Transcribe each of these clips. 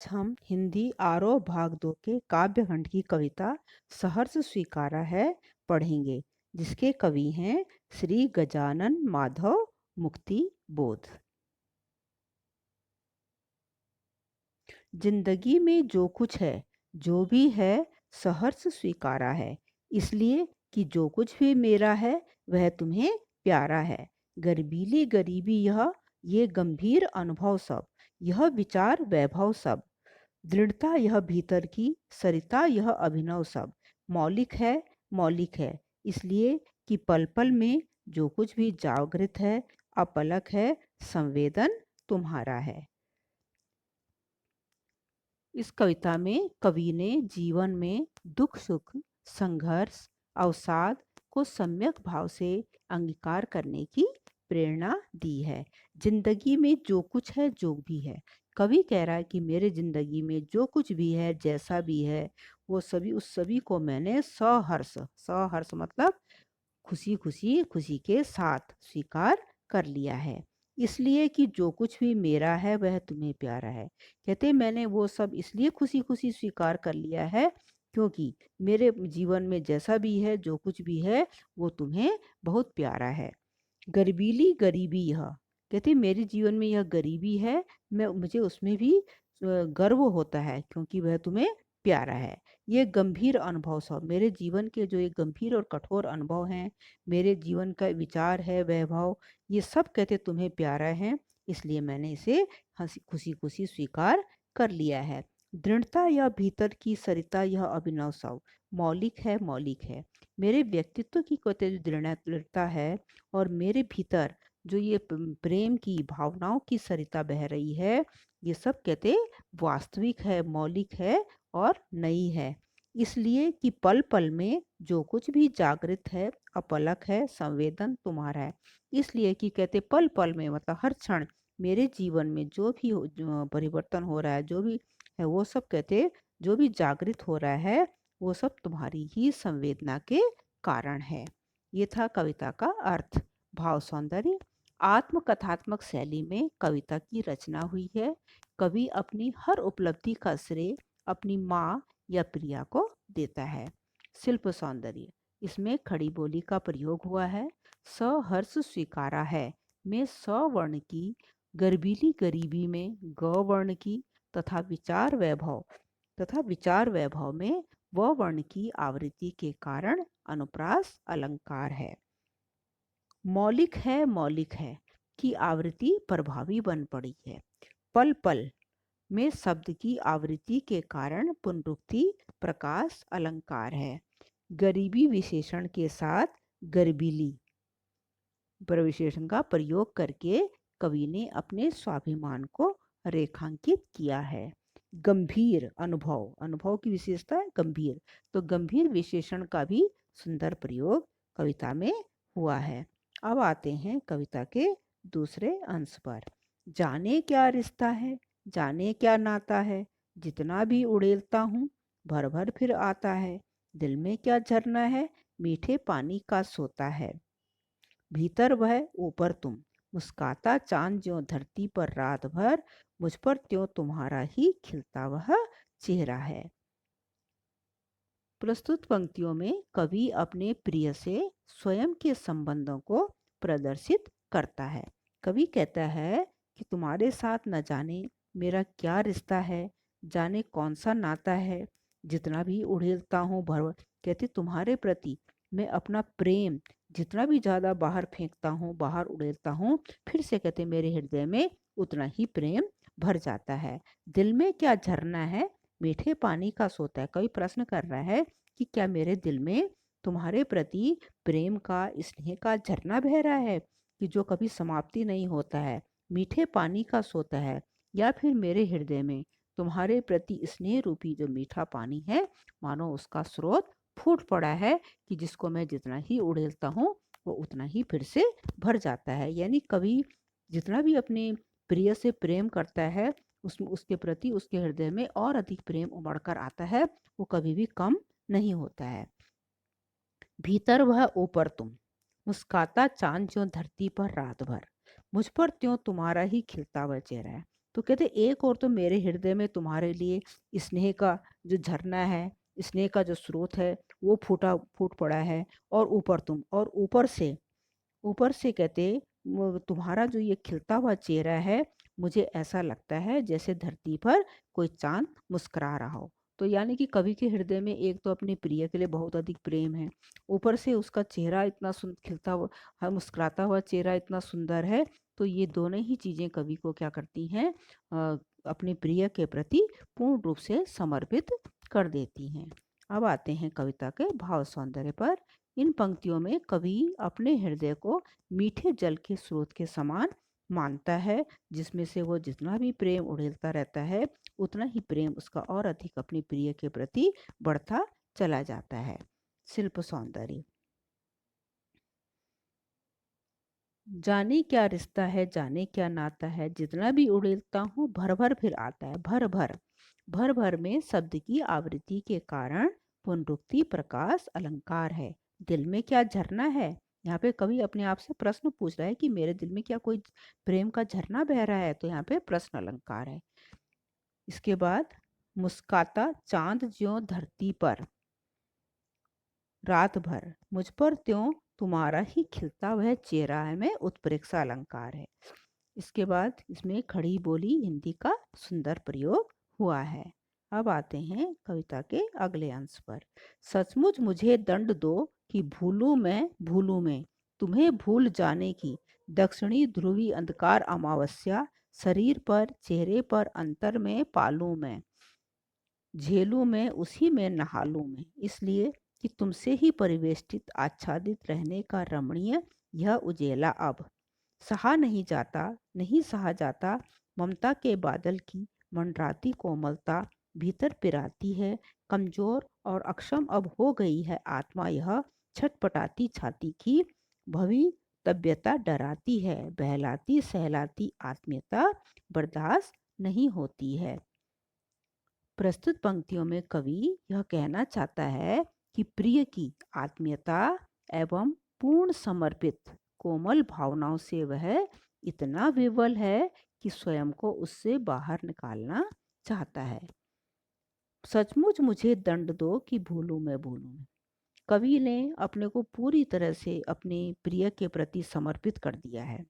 हम हिंदी आरोह भाग 2 के काव्यखंड की कविता सहर्ष स्वीकारा है पढ़ेंगे, जिसके कवि हैं श्री गजानन माधव मुक्ति बोध। जिंदगी में जो कुछ है, जो भी है, सहर्ष स्वीकारा है, इसलिए कि जो कुछ भी मेरा है वह तुम्हें प्यारा है। गर्बीली गरीबी यह, ये गंभीर अनुभव सब, यह विचार वैभव सब, दृढ़ता यह भीतर की, सरिता यह अभिनव सब, मौलिक है, मौलिक है, इसलिए कि पल पल में जो कुछ भी जागृत है, अपलक है, संवेदन तुम्हारा है। इस कविता में कवि ने जीवन में दुख सुख, संघर्ष, अवसाद को सम्यक भाव से अंगीकार करने की प्रेरणा दी है। जिंदगी में जो कुछ है, जो भी है, कवि कह रहा है कि मेरे जिंदगी में जो कुछ भी है, जैसा भी है, वो सभी, उस सभी को मैंने सहर्ष, सहर्ष मतलब खुशी खुशी, खुशी के साथ स्वीकार कर लिया है, इसलिए कि जो कुछ भी मेरा है वह तुम्हें प्यारा है। कहते मैंने वो सब इसलिए खुशी खुशी स्वीकार कर लिया है क्योंकि मेरे जीवन में जैसा भी है, जो कुछ भी है, वो तुम्हें बहुत प्यारा है। गर्बीली गरीबी यह, कहते मेरे जीवन में यह गरीबी है, मैं मुझे उसमें भी गर्व होता है क्योंकि वह तुम्हें प्यारा है। ये गंभीर अनुभव सब, मेरे जीवन के जो ये गंभीर और कठोर अनुभव हैं, मेरे जीवन का विचार है, वैभव, ये सब कहते तुम्हें प्यारा है, इसलिए मैंने इसे हंसी खुशी खुशी स्वीकार कर लिया है। दृढ़ता यह भीतर की, सरिता यह अभिनव सब, मौलिक है, मौलिक है, मेरे व्यक्तित्व की कहते जो दृढ़ता है और मेरे भीतर जो ये प्रेम की भावनाओं की सरिता बह रही है, ये सब कहते वास्तविक है, मौलिक है और नई है, इसलिए कि पल पल में जो कुछ भी जागृत है, अपलक है, संवेदन तुम्हारा है। इसलिए कि कहते पल पल में मतलब हर क्षण मेरे जीवन में जो भी जो परिवर्तन हो रहा है, जो भी है, वो सब कहते जो भी जागृत हो रहा है, वो सब तुम्हारी ही संवेदना के कारण है। ये था कविता का अर्थ। भाव सौंदर्य। आत्मकथात्मक शैली में कविता की रचना हुई है। कवि अपनी हर उपलब्धि का श्रेय अपनी माँ या प्रिया को देता है। शिल्प सौंदर्य। इसमें खड़ी बोली का प्रयोग हुआ है। सहर्ष स्वीकारा है में सवर्ण की, गर्बीली गरीबी में ग वर्ण की, तथा विचार वैभव में व वर्ण की आवृत्ति के कारण अनुप्रास अलंकार है। मौलिक है, मौलिक है की आवृत्ति प्रभावी बन पड़ी है। पल पल में शब्द की आवृत्ति के कारण पुनरुक्ति प्रकाश अलंकार है। गरीबी विशेषण के साथ गर्बीली प्रविशेषण का प्रयोग करके कवि ने अपने स्वाभिमान को रेखांकित किया है। गंभीर अनुभव, अनुभव की विशेषता है गंभीर, तो गंभीर विशेषण का भी सुंदर प्रयोग कविता में हुआ है। अब आते हैं कविता के दूसरे अंश पर। जाने क्या रिश्ता है, जाने क्या नाता है, जितना भी उड़ेलता हूँ भर भर फिर आता है, दिल में क्या झरना है, मीठे पानी का सोता है, भीतर वह ऊपर तुम, मुस्काता चांद ज्यों धरती पर रात भर, मुझ पर त्यों तुम्हारा ही खिलता वह चेहरा है। प्रस्तुत पंक्तियों में कवि अपने प्रिय से स्वयं के संबंधों को प्रदर्शित करता है। कवि कहता है कि तुम्हारे साथ न जाने मेरा क्या रिश्ता है, जाने कौन सा नाता है, जितना भी उड़ेलता हूँ भर, कहते तुम्हारे प्रति मैं अपना प्रेम जितना भी ज़्यादा बाहर फेंकता हूँ, बाहर उड़ेलता हूँ, फिर से कहते मेरे हृदय में उतना ही प्रेम भर जाता है। दिल में क्या झरना है, मीठे पानी का सोता है। कवि प्रश्न कर रहा है कि क्या मेरे दिल में तुम्हारे प्रति प्रेम का, स्नेह का झरना बह रहा है कि जो कभी समाप्ति नहीं होता है, मीठे पानी का सोता है, या फिर मेरे हृदय में तुम्हारे प्रति स्नेह रूपी जो मीठा पानी है, मानो उसका स्रोत फूट पड़ा है कि जिसको मैं जितना ही उड़ेलता हूँ वो उतना ही फिर से भर जाता है। यानी कवि जितना भी अपने प्रिय से प्रेम करता है, उसके प्रति उसके हृदय में और अधिक प्रेम उमड़ कर आता है, वो कभी भी कम नहीं होता है। भीतर वह ऊपर तुम, मुस्काता चांद जो धरती पर रात भर, मुझ पर त्यों तुम्हारा ही खिलता हुआ चेहरा है। तो कहते एक और तो मेरे हृदय में तुम्हारे लिए स्नेह का जो झरना है, स्नेह का जो स्रोत है, वो फूट पड़ा है। और ऊपर तुम, और ऊपर से कहते वो तुम्हारा जो ये खिलता हुआ चेहरा है, मुझे ऐसा लगता है जैसे धरती पर कोई चांद मुस्कुरा रहा हो। तो यानी कि कवि के हृदय में एक तो अपने प्रिय के लिए बहुत अधिक प्रेम है, ऊपर से उसका चेहरा इतना खिलता हुआ, हाँ, मुस्कुराता हुआ चेहरा इतना सुंदर है। तो ये दोनों ही चीजें कवि को क्या करती हैं, अपने प्रिय के प्रति पूर्ण रूप से समर्पित कर देती हैं। अब आते हैं कविता के भाव सौंदर्य पर। इन पंक्तियों में कवि अपने हृदय को मीठे जल के स्रोत के समान मानता है, जिसमें से वो जितना भी प्रेम उड़ेलता रहता है, उतना ही प्रेम उसका और अधिक अपने प्रिय के प्रति बढ़ता चला जाता है। शिल्प सौंदर्य। जाने क्या रिश्ता है, जाने क्या नाता है, जितना भी उड़ेलता हूँ भर भर फिर आता है। भर भर में शब्द की आवृत्ति के कारण पुनरुक्ति प्रकाश अलंकार है। दिल में क्या झरना है, यहाँ पे कवि अपने आप से प्रश्न पूछ रहा है कि मेरे दिल में क्या कोई प्रेम का झरना बह रहा है, तो यहाँ पे प्रश्न अलंकार है। इसके बाद मुस्काता चांद ज्यों धरती पर रात भर, मुझ पर त्यों तुम्हारा ही खिलता वह चेहरा है, में उत्प्रेक्षा अलंकार है। इसके बाद इसमें खड़ी बोली हिंदी का सुंदर प्रयोग हुआ है। अब आते हैं कविता के अगले अंश पर। सचमुच मुझे दंड दो कि भूलूं मैं तुम्हें भूल जाने की, दक्षिणी ध्रुवी अंधकार अमावस्या शरीर पर चेहरे पर अंतर में पालूं मैं, झेलूं मैं उसी में नहालूं मैं, इसलिए कि तुमसे ही परिवेष्टित आच्छादित रहने का रमणीय यह उजेला अब सहा नहीं जाता, नहीं सहा जाता। ममता के बादल की मंडराती कोमलता भीतर पिराती है, कमजोर और अक्षम अब हो गई है आत्मा यह, छटपटाती छाती की भवितव्यता डराती है, बहलाती सहलाती आत्मीयता बर्दाश्त नहीं होती है। प्रस्तुत पंक्तियों में कवि यह कहना चाहता है कि प्रिय की आत्मीयता एवं पूर्ण समर्पित कोमल भावनाओं से वह इतना विवल है कि स्वयं को उससे बाहर निकालना चाहता है। सचमुच मुझे दंड दो कि भूलूं मैं भूलूं मैं। कवि ने अपने को पूरी तरह से अपने प्रिय के प्रति समर्पित कर दिया है,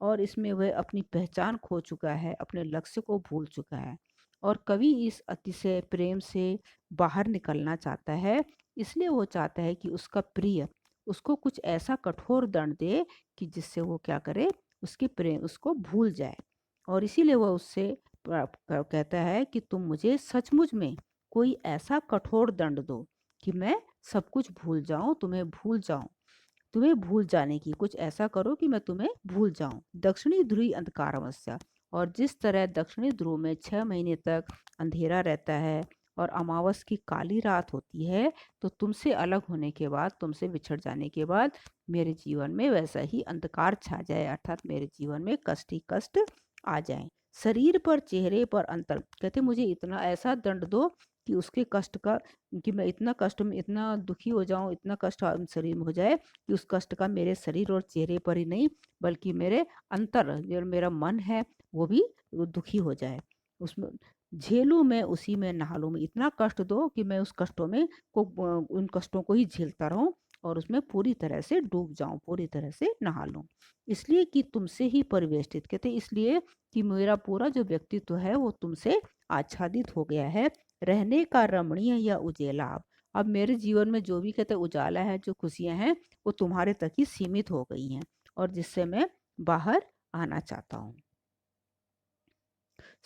और इसमें वह अपनी पहचान खो चुका है, अपने लक्ष्य को भूल चुका है। और कवि इस अतिशय प्रेम से बाहर निकलना चाहता है, इसलिए वो चाहता है कि उसका प्रिय उसको कुछ ऐसा कठोर दंड दे कि जिससे वो क्या करे, उसके प्रेम उसको भूल जाए। और इसीलिए वह उससे कहता है कि तुम मुझे सचमुच में कोई ऐसा कठोर दंड दो कि मैं सब कुछ भूल जाऊं, तुम्हें भूल जाने की, कुछ ऐसा करो कि मैं तुम्हें भूल जाऊं। दक्षिणी ध्रुवी अंधकार अमावस्या, और जिस तरह दक्षिणी ध्रुव में 6 महीने तक अंधेरा रहता है और अमावस की काली रात होती है, तो तुमसे अलग होने के बाद, तुमसे बिछड़ जाने के बाद मेरे जीवन में वैसा ही अंधकार छा जाए, अर्थात मेरे जीवन में कष्ट ही कष्ट आ जाए। शरीर पर चेहरे पर अंतर, कहते मुझे इतना ऐसा दंड दो कि उसके कष्ट का, कि मैं इतना कष्ट में इतना दुखी हो जाऊं, इतना कष्ट शरीर में हो जाए कि उस कष्ट का मेरे शरीर और चेहरे पर ही नहीं, बल्कि मेरे अंतर जो मेरा मन है वो भी वो दुखी हो जाए। उसमें झेलूं मैं उसी में नहा लूं मैं, इतना कष्ट दो कि मैं उस कष्टों में उन कष्टों को ही झेलता रहूं और उसमें पूरी तरह से डूब जाऊं, पूरी तरह से नहा लूं। इसलिए कि तुमसे ही परिवेष्टित, कहते इसलिए कि मेरा पूरा जो व्यक्तित्व है वो तुमसे आच्छादित हो गया है, रहने का रमणीय या उजेला अब मेरे जीवन में जो भी कहते उजाला है, जो खुशियां हैं, वो तुम्हारे तक ही सीमित हो गई हैं, और जिससे मैं बाहर आना चाहता हूँ।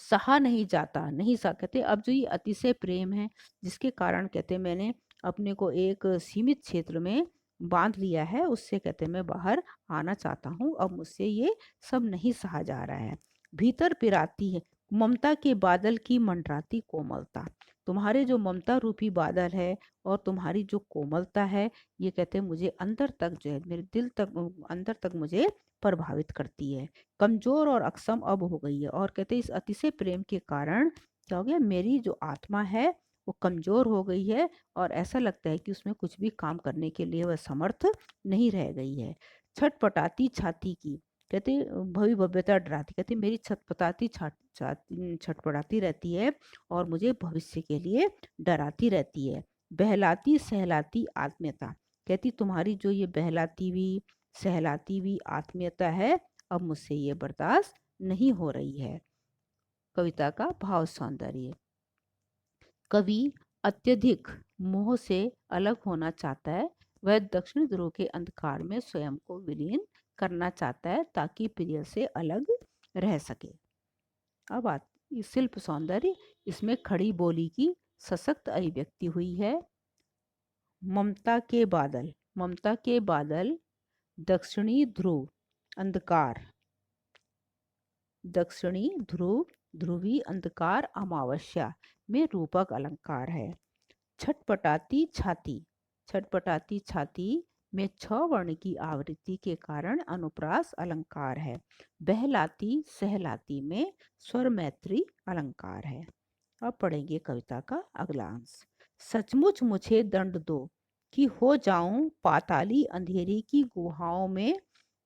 सहा नहीं जाता, नहीं सा कहते अब जो ये अतिशय प्रेम है, जिसके कारण कहते मैंने अपने को एक सीमित क्षेत्र में बांध लिया है, उससे कहते मैं बाहर आना चाहता हूँ, अब मुझसे ये सब नहीं सहा जा रहा है। भीतर पिराती है ममता के बादल की मंडराती कोमलता, तुम्हारे जो ममता रूपी बादल है और तुम्हारी जो कोमलता है, ये कहते मुझे अंदर तक जो है, मेरे दिल तक अंदर तक मुझे प्रभावित करती है। कमजोर और अक्षम अब हो गई है, और कहते इस अतिशय प्रेम के कारण क्या हो गया, मेरी जो आत्मा है वो कमजोर हो गई है, और ऐसा लगता है कि उसमें कुछ भी काम करने के लिए वह समर्थ नहीं रह गई है। छटपटाती छाती की, कहते भवी भव्यता डराती, कहते मेरी छटपटाती रहती है और मुझे भविष्य के लिए डराती रहती है। बहलाती सहलाती आत्मीयता, कहती तुम्हारी जो ये बहलाती हुई सहलाती हुई आत्मीयता है अब मुझसे ये बर्दाश्त नहीं हो रही है। कविता का भाव सौंदर्य। कवि अत्यधिक मोह से अलग होना चाहता है। वह दक्षिण ध्रुव के अंधकार में स्वयं को विलीन करना चाहता है ताकि प्रिय से अलग रह सके। अब आती शिल्प सौंदर्य। इसमें खड़ी बोली की सशक्त अभिव्यक्ति हुई है। ममता के बादल, ममता के बादल, दक्षिणी ध्रुव, अंधकार, दक्षिणी ध्रुव, ध्रुवी अंधकार, अमावस्या में रूपक अलंकार है। छटपटाती छाती, छटपटाती छाती में छ वर्ण की आवृत्ति के कारण अनुप्रास अलंकार है। बहलाती सहलाती में स्वर मैत्री अलंकार है। अब पढ़ेंगे कविता का अगला अंश। सचमुच मुझे दंड दो कि हो जाऊं पाताली अंधेरी की गुहाओं में,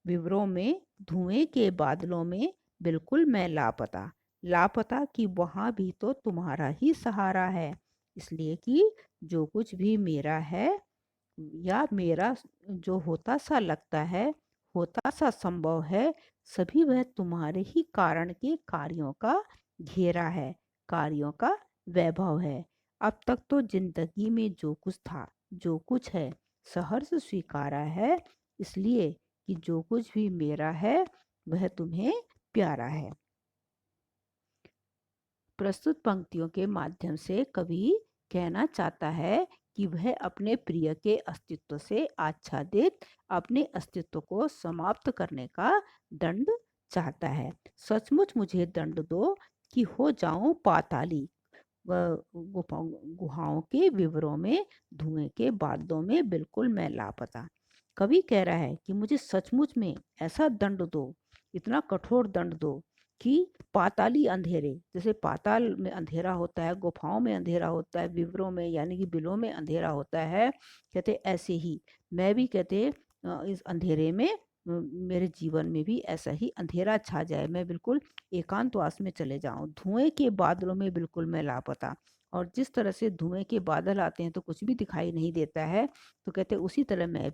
विवरों में, धुएं के बादलों में, बिल्कुल मैं लापता, लापता कि वहां भी तो तुम्हारा ही सहारा है। इसलिए कि जो कुछ भी मेरा है या मेरा जो होता सा लगता है, होता सा संभव है, सभी वह तुम्हारे ही कारण के कार्यों का घेरा है, कार्यों का वैभव है। अब तक तो जिंदगी में जो कुछ था, जो कुछ है, सहर्ष स्वीकारा है, इसलिए कि जो कुछ भी मेरा है वह तुम्हें प्यारा है। प्रस्तुत पंक्तियों के माध्यम से कवि कहना चाहता है कि वह अपने प्रिय के अस्तित्व से आच्छादित अपने अस्तित्व को समाप्त करने का दंड चाहता है। सचमुच मुझे दंड दो कि हो जाऊं पाताली, गुहाओं के विवरों में, धुएं के बादलों में, बिल्कुल मैं लापता। कवि कह रहा है कि मुझे सचमुच में ऐसा दंड दो, इतना कठोर दंड दो कि पाताली अंधेरे, जैसे पाताल में अंधेरा होता है, गुफाओं में अंधेरा होता है, विवरों में यानी कि बिलों में अंधेरा होता है, कहते ऐसे ही मैं भी कहते इस अंधेरे में मेरे जीवन में भी ऐसा ही अंधेरा छा जाए, मैं बिल्कुल एकांतवास में चले जाऊं, धुएं के बादलों में बिल्कुल मैं लापता। और जिस तरह से धुएं के बादल आते हैं तो कुछ भी दिखाई नहीं देता है, तो कहते उसी तरह मैं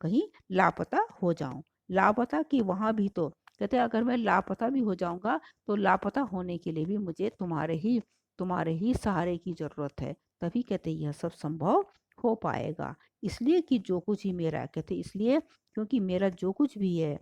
कहीं लापता हो जाऊं। लापता कि वहां भी तो, कहते अगर मैं लापता भी हो जाऊंगा तो लापता होने के लिए भी मुझे तुम्हारे ही सहारे की जरूरत है, तभी कहते यह सब संभव हो पाएगा। इसलिए कि जो कुछ ही मेरा है, कहते इसलिए क्योंकि मेरा जो कुछ भी है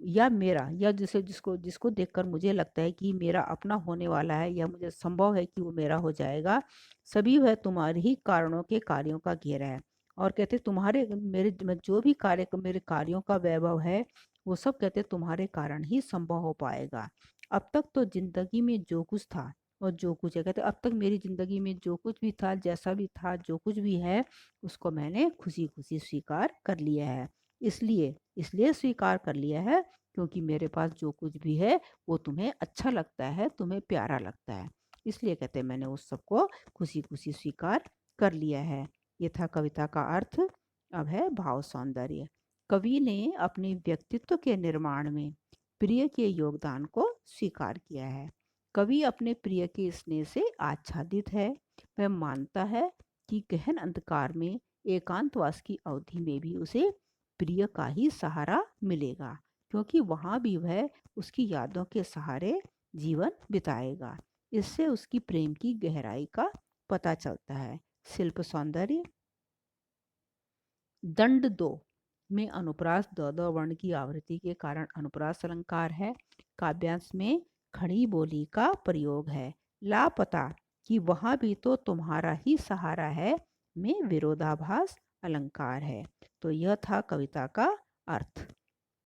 या मेरा या जिसे जिसको जिसको देखकर मुझे लगता है कि मेरा अपना होने वाला है या मुझे संभव है कि वो मेरा हो जाएगा, सभी वह तुम्हारे ही कारणों के कार्यों का घेरा है। और कहते तुम्हारे मेरे जो भी कार्य मेरे कार्यों का वैभव है वो सब कहते तुम्हारे कारण ही संभव हो पाएगा। अब तक तो जिंदगी में जो कुछ था और जो कुछ है, कहते अब तक मेरी जिंदगी में जो कुछ भी था, जैसा भी था, जो कुछ भी है, उसको मैंने खुशी खुशी स्वीकार कर लिया है। इसलिए इसलिए स्वीकार कर लिया है क्योंकि मेरे पास जो कुछ भी है वो तुम्हें अच्छा लगता है, तुम्हें प्यारा लगता है, इसलिए कहते मैंने उस सबको खुशी खुशी स्वीकार कर लिया है। ये था कविता का अर्थ। अब है भाव सौंदर्य। कवि ने अपने व्यक्तित्व के निर्माण में प्रिय के योगदान को स्वीकार किया है। कवि अपने प्रिय के स्नेह से आच्छादित है। वह मानता है कि गहन अंधकार में एकांतवास की अवधि में भी उसे प्रिय का ही सहारा मिलेगा, क्योंकि वहां भी वह उसकी यादों के सहारे जीवन बिताएगा। इससे उसकी प्रेम की गहराई का पता चलता है। शिल्प सौंदर्य। दंड दो में अनुप्रास द वर्ण की आवृत्ति के कारण अनुप्रास अलंकार है। काव्यांश में खड़ी बोली का प्रयोग है। लापता कि वहां भी तो तुम्हारा ही सहारा है में विरोधाभास अलंकार है। तो यह था कविता का अर्थ।